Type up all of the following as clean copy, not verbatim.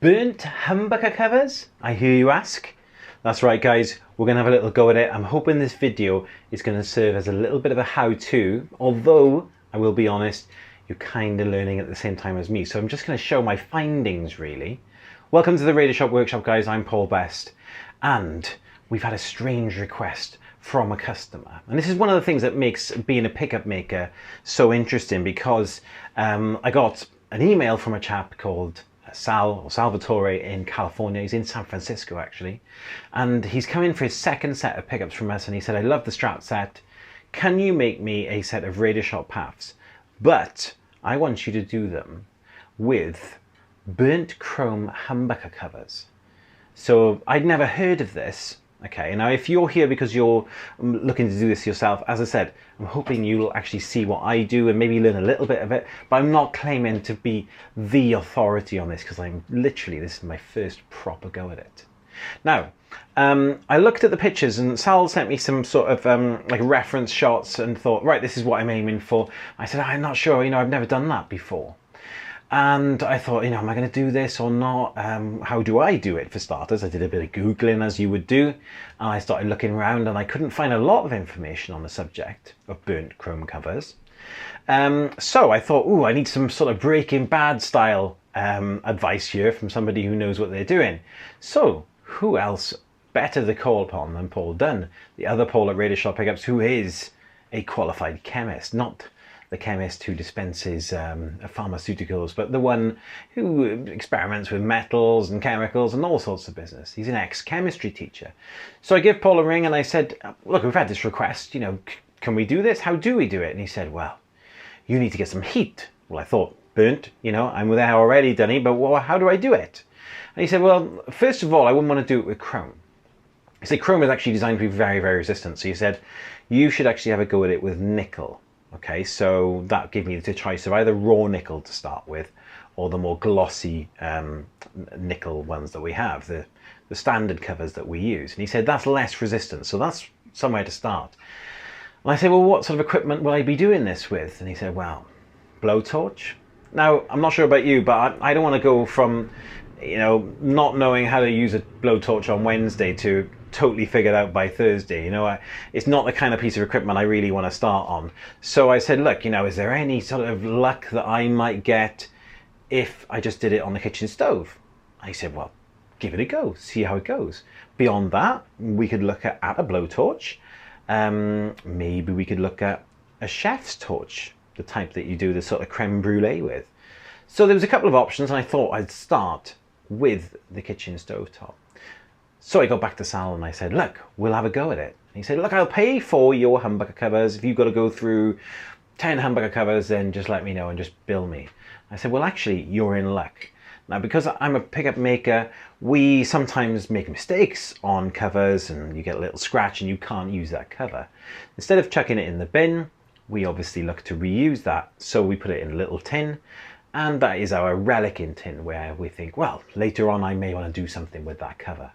Burnt humbucker covers, I hear you ask? That's right guys, we're going to have a little go at it. I'm hoping this video is going to serve as a little bit of a how-to, although I will be honest, you're kind of learning at the same time as me. So I'm just going to show my findings really. Welcome to the Radioshop workshop guys, I'm Paul Best, and we've had a strange request from a customer. And this is one of the things that makes being a pickup maker so interesting, because I got an email from a chap called Salvatore in California. He's in San Francisco actually, and he's come in for his second set of pickups from us, and he said, I love the Strat set, can you make me a set of Radioshop PAFs, but I want you to do them with Burnt Chrome Humbucker covers. So I'd never heard of this. Okay, now if you're here because you're looking to do this yourself, as I said, I'm hoping you'll actually see what I do and maybe learn a little bit of it, but I'm not claiming to be the authority on this, because this is my first proper go at it. Now, I looked at the pictures and Sal sent me some sort of like reference shots and thought, right, this is what I'm aiming for. I said, I'm not sure, I've never done that before. And I thought, am I going to do this or not? How do I do it, for starters? I did a bit of Googling, as you would do, and I started looking around and I couldn't find a lot of information on the subject of burnt chrome covers. So I thought, I need some sort of Breaking Bad style advice here from somebody who knows what they're doing. So who else better to call upon than Paul Dunn, the other Paul at Radioshop Pickups, who is a qualified chemist, not the chemist who dispenses pharmaceuticals, but the one who experiments with metals and chemicals and all sorts of business. He's an ex-chemistry teacher. So I give Paul a ring and I said, look, we've had this request, can we do this? How do we do it? And he said, well, you need to get some heat. Well, I thought, burnt, I'm there already, Dunny, but how do I do it? And he said, well, first of all, I wouldn't want to do it with chrome. He said chrome is actually designed to be very, very resistant. So he said, you should actually have a go at it with nickel. Okay, so that gave me the choice of either raw nickel to start with, or the more glossy nickel ones that we have, the standard covers that we use. And he said that's less resistant, so that's somewhere to start. And I said, well, what sort of equipment will I be doing this with? And he said, well, blowtorch. Now, I'm not sure about you, but I don't want to go from, not knowing how to use a blowtorch on Wednesday to totally figured out by Thursday. It's not the kind of piece of equipment I really want to start on. So I said, look, is there any sort of luck that I might get if I just did it on the kitchen stove? I said, well, give it a go, see how it goes. Beyond that, we could look at a blowtorch. Maybe we could look at a chef's torch, the type that you do the sort of creme brulee with. So there was a couple of options, and I thought I'd start with the kitchen stove top. So I got back to Sal and I said, look, we'll have a go at it. And he said, look, I'll pay for your humbucker covers. If you've got to go through 10 humbucker covers, then just let me know and just bill me. I said, well, actually, you're in luck. Now, because I'm a pickup maker, we sometimes make mistakes on covers and you get a little scratch and you can't use that cover. Instead of chucking it in the bin, we obviously look to reuse that. So we put it in a little tin, and that is our relic in tin, where we think, well, later on I may want to do something with that cover.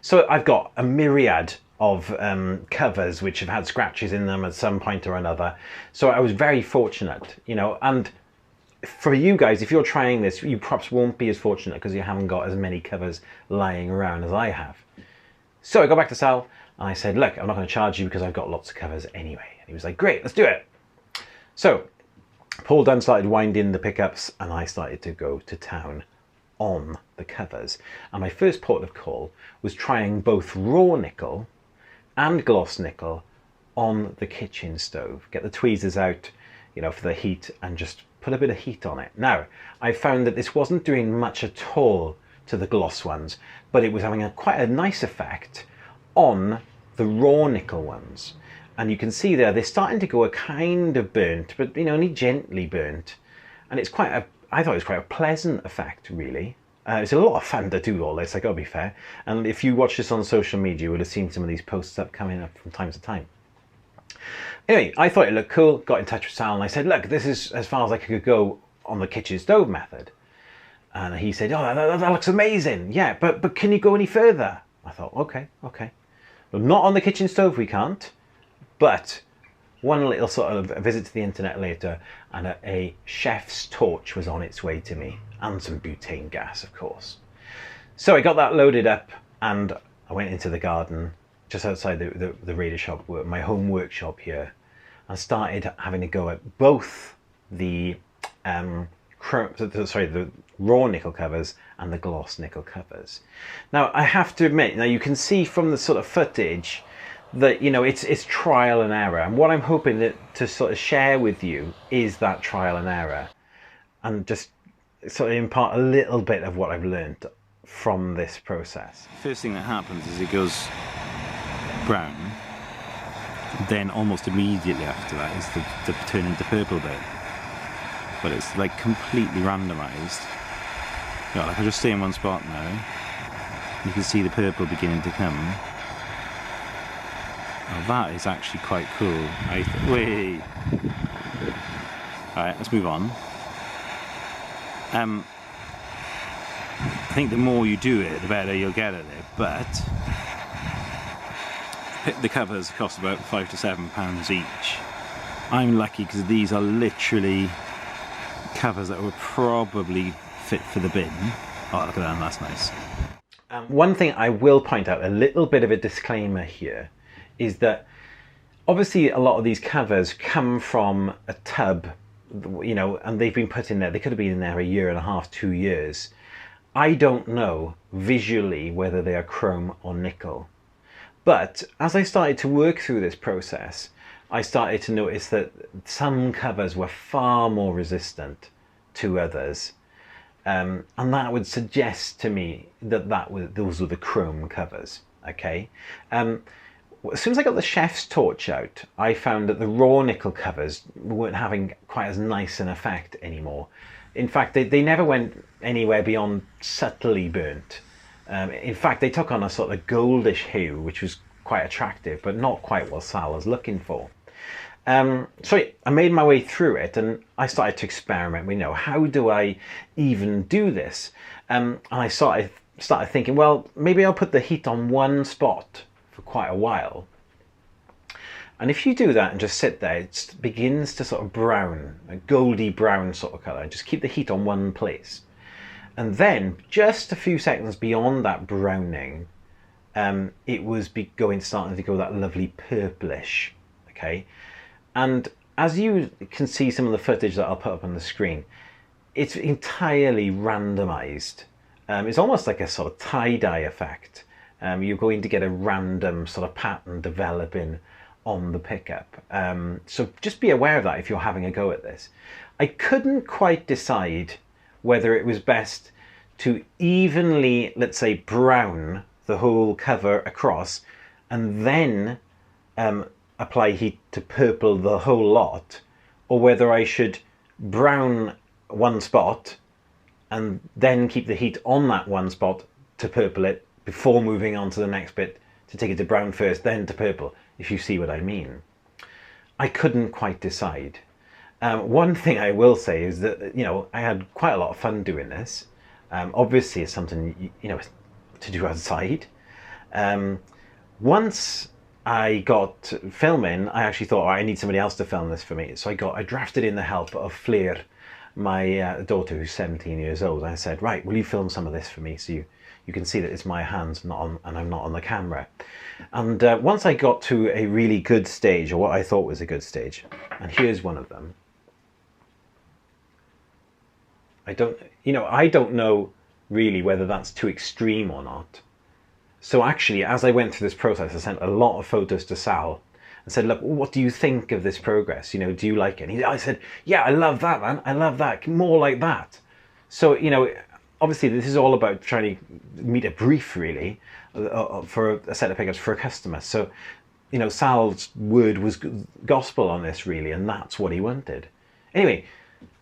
So I've got a myriad of covers which have had scratches in them at some point or another. So I was very fortunate, and for you guys, if you're trying this, you perhaps won't be as fortunate because you haven't got as many covers lying around as I have. So I got back to Sal and I said, look, I'm not going to charge you because I've got lots of covers anyway. And he was like, great, let's do it. So Paul Dunn started winding the pickups and I started to go to town on the covers, and my first port of call was trying both raw nickel and gloss nickel on the kitchen stove. Get the tweezers out, for the heat, and just put a bit of heat on it. Now, I found that this wasn't doing much at all to the gloss ones, but it was having quite a nice effect on the raw nickel ones. And you can see there, they're starting to go a kind of burnt, but only gently burnt. And it's I thought it was quite a pleasant effect, really. It's a lot of fun to do all this, I gotta be fair. And if you watch this on social media, you would have seen some of these posts coming up from time to time. Anyway, I thought it looked cool, got in touch with Sal, and I said, look, this is as far as I could go on the kitchen stove method. And he said, oh, that looks amazing. Yeah, but can you go any further? I thought, okay. Well, not on the kitchen stove, we can't, but one little sort of visit to the internet later, and a chef's torch was on its way to me. and some butane gas, of course. So I got that loaded up and I went into the garden just outside the Radioshop, my home workshop here, and started having a go at both the the raw nickel covers and the gloss nickel covers. Now I have to admit, now you can see from the sort of footage that, you know, it's trial and error, and what I'm hoping to sort of share with you is that trial and error, and just sort of impart a little bit of what I've learned from this process. First thing that happens is it goes brown, then almost immediately after that is the turn into purple bit, but it's like completely randomized. You know, like I just stay in one spot now, you can see the purple beginning to come. Now that is actually quite cool. Wait. Alright, let's move on. I think the more you do it, the better you'll get at it, but the covers cost about £5 to £7 each. I'm lucky because these are literally covers that were probably fit for the bin. Oh, look at that, that's nice. One thing I will point out, a little bit of a disclaimer here, is that obviously a lot of these covers come from a tub, you know, and they've been put in there. They could have been in there a year and a half, 2 years. I don't know visually whether they are chrome or nickel. But as I started to work through this process, I started to notice that some covers were far more resistant to others. And that would suggest to me that those were the chrome covers, okay? As soon as I got the chef's torch out, I found that the raw nickel covers weren't having quite as nice an effect anymore. In fact, they never went anywhere beyond subtly burnt. In fact, they took on a sort of goldish hue, which was quite attractive, but not quite what Sal was looking for. So I made my way through it, and I started to experiment. You know, how do I even do this? And I started thinking, well, maybe I'll put the heat on one spot for quite a while. And if you do that and just sit there, it begins to sort of brown, a goldy brown sort of colour. Just keep the heat on one place. And then, just a few seconds beyond that browning, it was starting to go that lovely purplish, okay? And as you can see some of the footage that I'll put up on the screen, it's entirely randomized. It's almost like a sort of tie-dye effect. You're going to get a random sort of pattern developing on the pickup. So just be aware of that if you're having a go at this. I couldn't quite decide whether it was best to evenly, let's say, brown the whole cover across and then apply heat to purple the whole lot, or whether I should brown one spot and then keep the heat on that one spot to purple it before moving on to the next bit to take it to brown first, then to purple, if you see what I mean. I couldn't quite decide. One thing I will say is that, you know, I had quite a lot of fun doing this. Obviously it's something, you know, to do outside. Once I got filming, I actually thought, I need somebody else to film this for me. So I drafted in the help of Fleur, my daughter, who's 17 years old. I said, right, will you film some of this for me so you can see that it's my hands and I'm not on the camera. And once I got to a really good stage, or what I thought was a good stage, and here's one of them. I don't know really whether that's too extreme or not. So actually, as I went through this process, I sent a lot of photos to Sal and said, look, what do you think of this progress? You know, do you like it? And I said, yeah, I love that, man. I love that. More like that. So, you know, obviously this is all about trying to meet a brief, really, for a set of pickups for a customer. So, you know, Sal's word was gospel on this, really, and that's what he wanted. Anyway,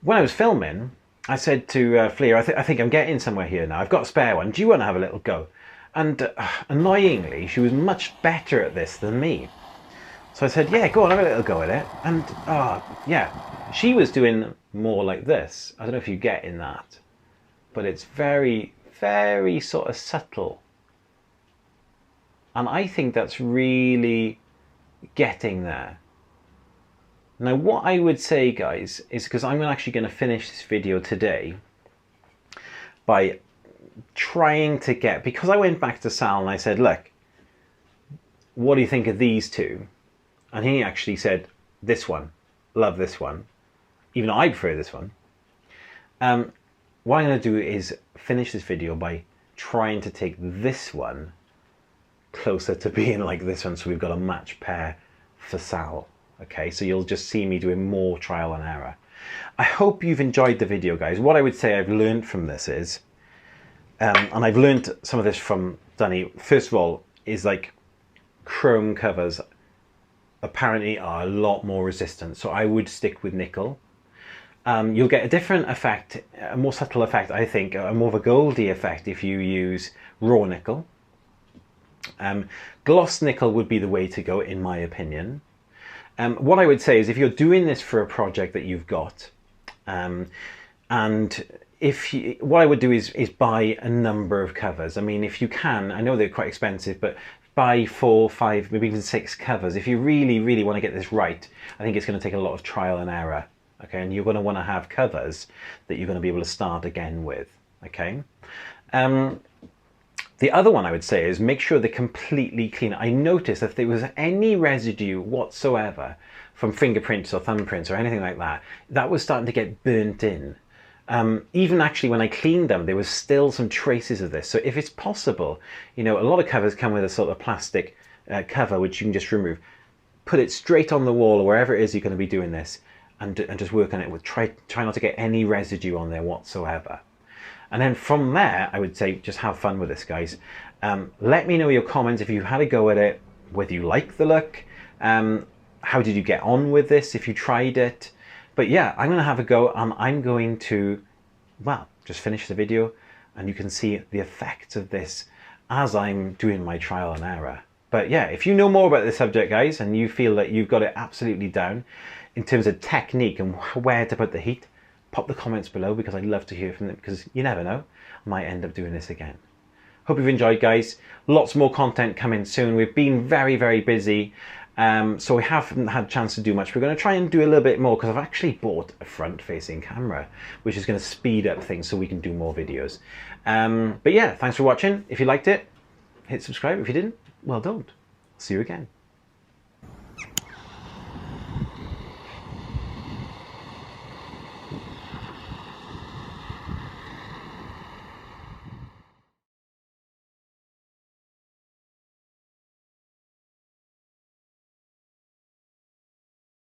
when I was filming, I said to Fleur, I think I'm getting somewhere here now. I've got a spare one. Do you want to have a little go? And annoyingly, she was much better at this than me. So I said, yeah, go on, have a little go at it. And yeah, she was doing more like this. I don't know if you get in that, but it's very, very sort of subtle. And I think that's really getting there. Now, what I would say, guys, is because I'm actually going to finish this video today, by trying to get, because I went back to Sal and I said, look, what do you think of these two? And he actually said, this one, love this one, even though I prefer this one. What I'm going to do is finish this video by trying to take this one closer to being like this one, so we've got a match pair for Sal. Okay, so you'll just see me doing more trial and error. I hope you've enjoyed the video, guys. What I would say I've learned from this is, and I've learned some of this from Danny, first of all, is like chrome covers apparently are a lot more resistant, so I would stick with nickel. You'll get a different effect, a more subtle effect, I think, a more of a goldy effect if you use raw nickel. Gloss nickel would be the way to go, in my opinion. What I would say is, if you're doing this for a project that you've got, and what I would do is buy a number of covers. I mean, if you can, I know they're quite expensive, but buy 4, 5, maybe even 6 covers. If you really, really want to get this right, I think it's going to take a lot of trial and error. Okay, and you're going to want to have covers that you're going to be able to start again with. Okay. The other one I would say is make sure they're completely clean. I noticed if there was any residue whatsoever from fingerprints or thumbprints or anything like that, that was starting to get burnt in. Even actually when I cleaned them, there was still some traces of this. So if it's possible, you know, a lot of covers come with a sort of plastic cover which you can just remove. Put it straight on the wall or wherever it is you're going to be doing this, and just work on it. Try not to get any residue on there whatsoever. And then from there, I would say just have fun with this, guys. Let me know your comments if you had a go at it, whether you like the look, how did you get on with this if you tried it. But yeah, I'm going to have a go, and I'm going to, well, just finish the video, and you can see the effects of this as I'm doing my trial and error. But yeah, if you know more about this subject, guys, and you feel that you've got it absolutely down in terms of technique and where to put the heat, pop the comments below, because I'd love to hear from them, because you never know, I might end up doing this again. Hope you've enjoyed, guys. Lots more content coming soon. We've been very, very busy, so we haven't had a chance to do much. We're going to try and do a little bit more, because I've actually bought a front-facing camera, which is going to speed up things so we can do more videos. But yeah, thanks for watching. If you liked it, hit subscribe. If you didn't, well, don't. See you again.